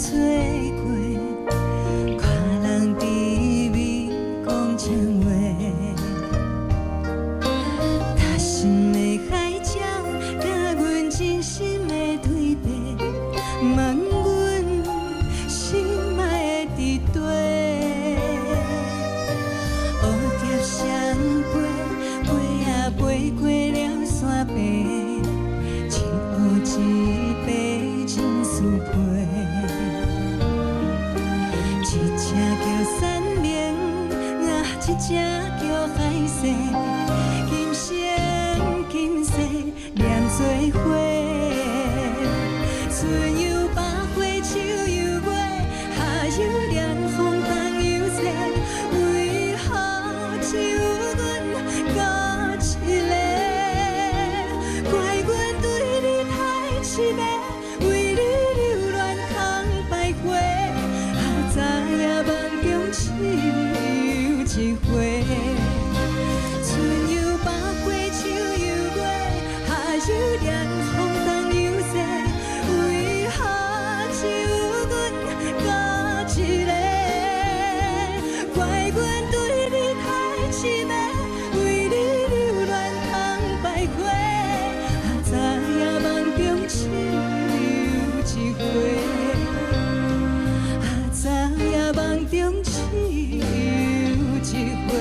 做过，看人低微讲情话，踏心的海鸟，惊阮真心的蜕变，问阮心爱的伫地。蝴蝶双飞，飞啊飞过了山边，一乌一白情丝配。一只叫山明，啊，一只叫海誓，今生今世连做伙。春又百花，秋又月，夏又凉风，冬又雪，为何只有阮孤一个？怪阮对你太痴迷，为你流连空徘徊。知影梦中只有一回，春又百花，秋又月，夏又凉风，冬又雪，为何只有阮孤一个？怪阮对你太痴迷，为你流连空徘徊。知影梦中只有一回。知影梦中只有一回。